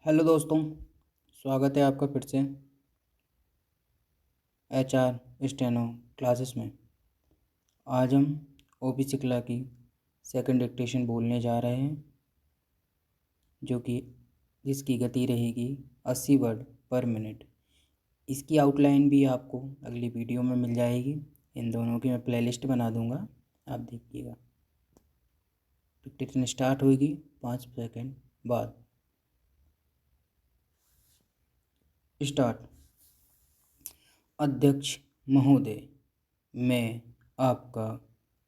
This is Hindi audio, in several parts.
हेलो दोस्तों, स्वागत है आपका फिर से HR स्टेनो क्लासेस में। आज हम OPC कला की सेकंड डिक्टेशन बोलने जा रहे हैं, जो कि जिसकी गति रहेगी 80 वर्ड पर मिनट। इसकी आउटलाइन भी आपको अगली वीडियो में मिल जाएगी। इन दोनों की मैं प्लेलिस्ट बना दूंगा, आप देखिएगा। डिक्टेशन स्टार्ट होगी 5 सेकंड बाद। स्टार्ट। अध्यक्ष महोदय, मैं आपका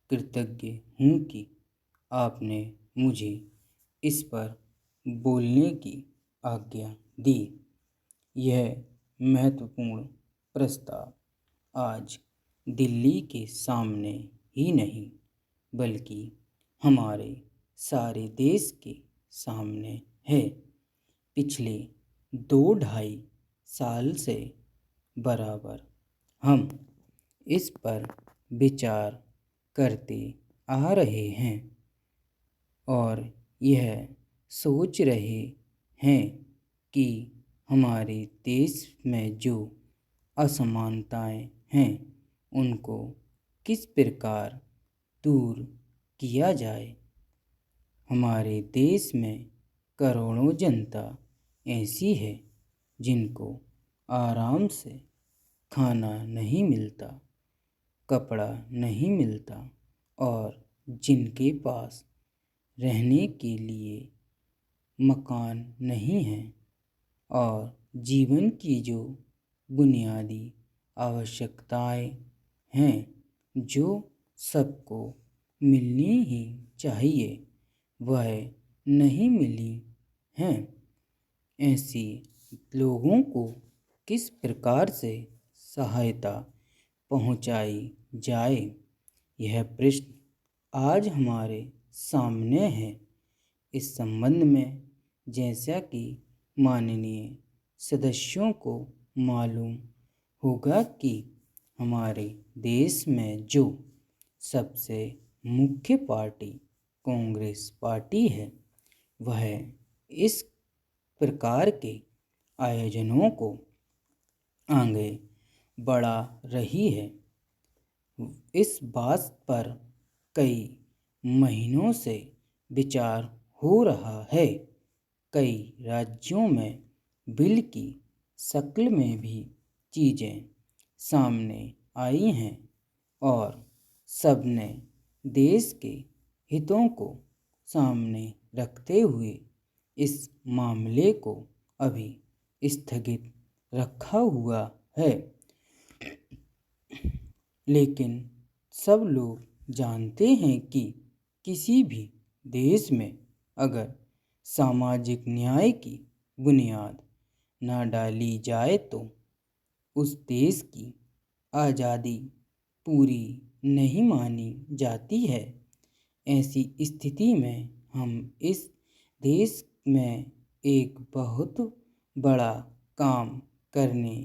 कृतज्ञ हूँ कि आपने मुझे इस पर बोलने की आज्ञा दी। यह महत्वपूर्ण प्रस्ताव आज दिल्ली के सामने ही नहीं, बल्कि हमारे सारे देश के सामने है। पिछले 2-2.5 साल से बराबर हम इस पर विचार करते आ रहे हैं और यह सोच रहे हैं कि हमारे देश में जो असमानताएं हैं उनको किस प्रकार दूर किया जाए। हमारे देश में करोड़ों जनता ऐसी है जिनको आराम से खाना नहीं मिलता, कपड़ा नहीं मिलता और जिनके पास रहने के लिए मकान नहीं है और जीवन की जो बुनियादी आवश्यकताएं हैं जो सबको मिलनी ही चाहिए, वह नहीं मिली हैं। ऐसी लोगों को किस प्रकार से सहायता पहुंचाई जाए, यह प्रश्न आज हमारे सामने है। इस संबंध में जैसा कि माननीय सदस्यों को मालूम होगा कि हमारे देश में जो सबसे मुख्य पार्टी कांग्रेस पार्टी है, वह इस प्रकार के आयोजनों को आगे बढ़ा रही है। इस बात पर कई महीनों से विचार हो रहा है। कई राज्यों में बिल की शक्ल में भी चीज़ें सामने आई हैं और सबने देश के हितों को सामने रखते हुए इस मामले को अभी स्थगित रखा हुआ है। लेकिन सब लोग जानते हैं कि किसी भी देश में अगर सामाजिक न्याय की बुनियाद न डाली जाए तो उस देश की आज़ादी पूरी नहीं मानी जाती है। ऐसी स्थिति में हम इस देश में एक बहुत बड़ा काम करने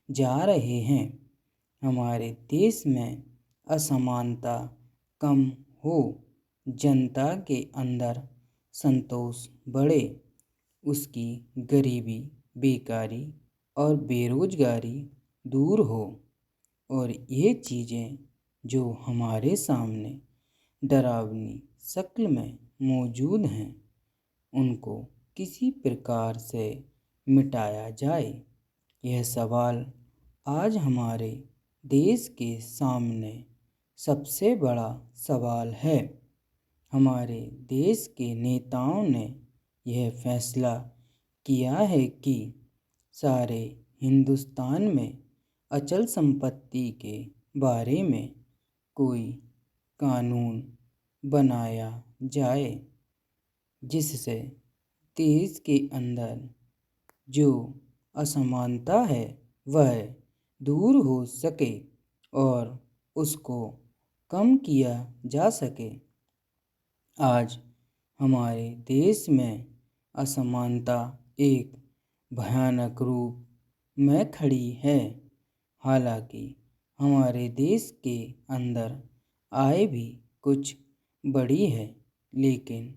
जा रहे हैं। हमारे देश में असमानता कम हो, जनता के अंदर संतोष बढ़े, उसकी गरीबी, बेकारी और बेरोजगारी दूर हो और ये चीज़ें जो हमारे सामने डरावनी शक्ल में मौजूद हैं उनको किसी प्रकार से मिटाया जाए। यह सवाल आज हमारे देश के सामने सबसे बड़ा सवाल है। हमारे देश के नेताओं ने यह फैसला किया है कि सारे हिंदुस्तान में अचल संपत्ति के बारे में कोई कानून बनाया जाए जिससे देश के अंदर जो असमानता है वह दूर हो सके और उसको कम किया जा सके। आज हमारे देश में असमानता एक भयानक रूप में खड़ी है। हालांकि हमारे देश के अंदर आय भी कुछ बड़ी है, लेकिन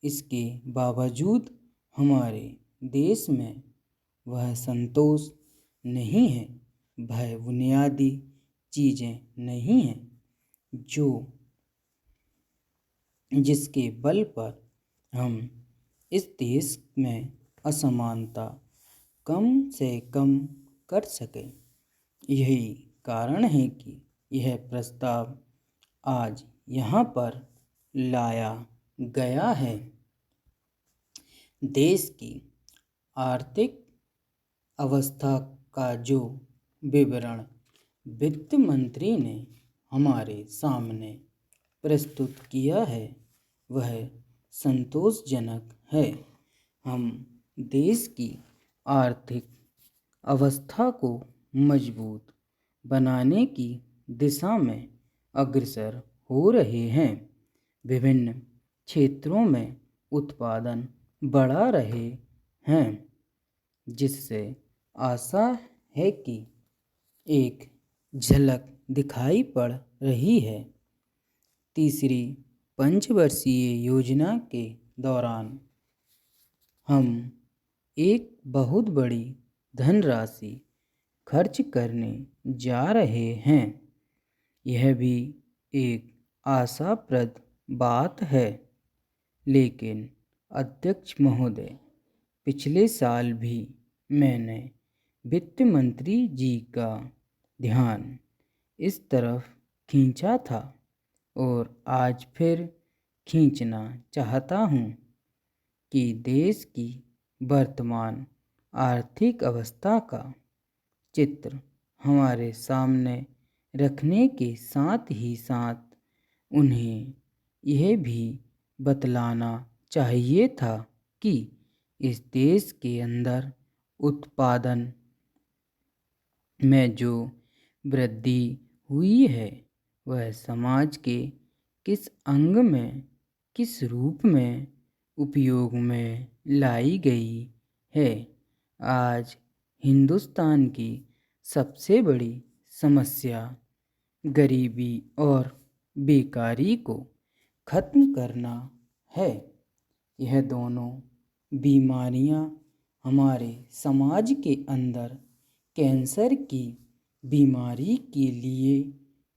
इसके बावजूद हमारे देश में वह संतोष नहीं है, वह बुनियादी चीज़ें नहीं हैं जो जिसके बल पर हम इस देश में असमानता कम से कम कर सकें। यही कारण है कि यह प्रस्ताव आज यहाँ पर लाया गया है। देश की आर्थिक अवस्था का जो विवरण वित्त मंत्री ने हमारे सामने प्रस्तुत किया है वह संतोषजनक है। हम देश की आर्थिक अवस्था को मजबूत बनाने की दिशा में अग्रसर हो रहे हैं। विभिन्न क्षेत्रों में उत्पादन बढ़ा रहे हैं, जिससे आशा है कि एक झलक दिखाई पड़ रही है। तीसरी पंचवर्षीय योजना के दौरान हम एक बहुत बड़ी धनराशि खर्च करने जा रहे हैं। यह भी एक आशाप्रद बात है। लेकिन अध्यक्ष महोदय, पिछले साल भी मैंने वित्त मंत्री जी का ध्यान इस तरफ खींचा था और आज फिर खींचना चाहता हूँ कि देश की वर्तमान आर्थिक अवस्था का चित्र हमारे सामने रखने के साथ ही साथ उन्हें यह भी बतलाना चाहिए था कि इस देश के अंदर उत्पादन में जो वृद्धि हुई है वह समाज के किस अंग में, किस रूप में उपयोग में लाई गई है। आज हिंदुस्तान की सबसे बड़ी समस्या गरीबी और बेकारी को खत्म करना है। यह दोनों बीमारियां हमारे समाज के अंदर कैंसर की बीमारी के लिए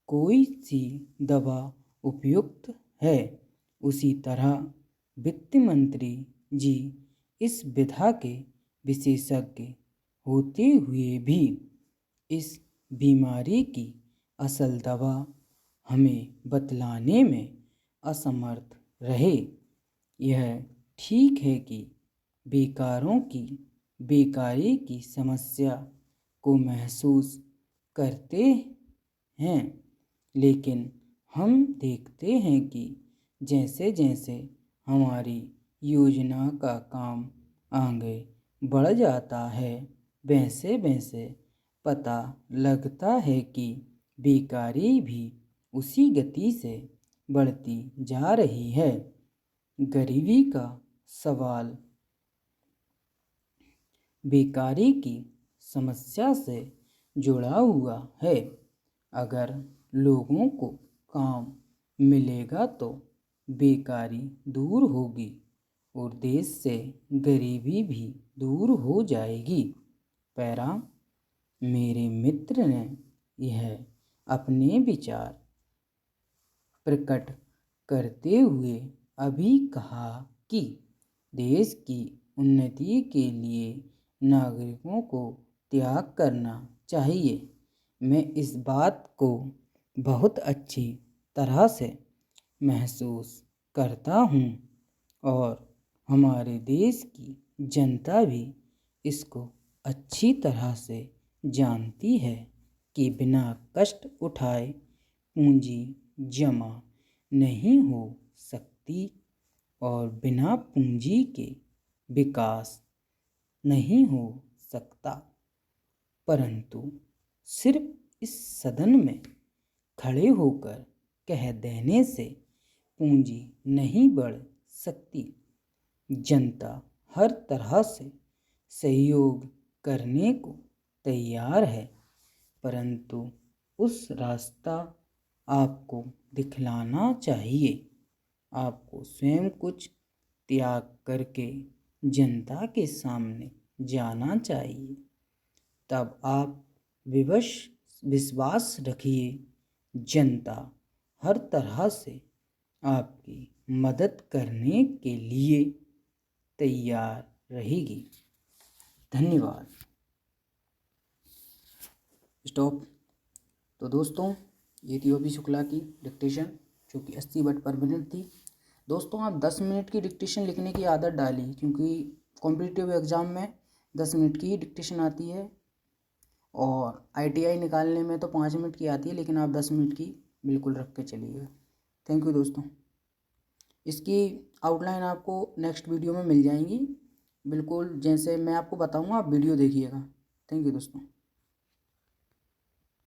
कोई सी दवा उपयुक्त है, उसी तरह वित्त मंत्री जी इस विधा के विशेषज्ञ होते हुए भी इस बीमारी की असल दवा हमें बतलाने में असमर्थ रहे। यह ठीक है कि बेकारी की समस्या को महसूस करते हैं, लेकिन हम देखते हैं कि जैसे जैसे हमारी योजना का काम आगे बढ़ जाता है वैसे वैसे पता लगता है कि बेकारी भी उसी गति से बढ़ती जा रही है। गरीबी का सवाल बेकारी की समस्या से जुड़ा हुआ है। अगर लोगों को काम मिलेगा तो बेकारी दूर होगी और देश से गरीबी भी दूर हो जाएगी। मेरे मित्र ने यह अपने विचार प्रकट करते हुए अभी कहा कि देश की उन्नति के लिए नागरिकों को त्याग करना चाहिए। मैं इस बात को बहुत अच्छी तरह से महसूस करता हूँ और हमारे देश की जनता भी इसको अच्छी तरह से जानती है कि बिना कष्ट उठाए पूंजी जमा नहीं हो सकती और बिना पूंजी के विकास नहीं हो सकता। परंतु सिर्फ इस सदन में खड़े होकर कह देने से पूंजी नहीं बढ़ सकती। जनता हर तरह से सहयोग करने को तैयार है, परंतु उस रास्ता आपको दिखलाना चाहिए। आपको स्वयं कुछ त्याग करके जनता के सामने जाना चाहिए, तब आप विश्वास रखिए, जनता हर तरह से आपकी मदद करने के लिए तैयार रहेगी। धन्यवाद। स्टॉप। तो दोस्तों, ये थी ओपी शुक्ला की डिक्टेशन, जो कि 80 वर्ड पर मिनट थी। दोस्तों, आप 10 मिनट की डिक्टेशन लिखने की आदत डालिए, क्योंकि कॉम्पिटिटिव एग्ज़ाम में 10 मिनट की ही डिक्टेशन आती है और ITI निकालने में तो 5 मिनट की आती है, लेकिन आप 10 मिनट की बिल्कुल रख के चलिएगा। थैंक यू दोस्तों। इसकी आउटलाइन आपको नेक्स्ट वीडियो में मिल जाएंगी, बिल्कुल जैसे मैं आपको बताऊंगा, आप वीडियो देखिएगा। थैंक यू दोस्तों।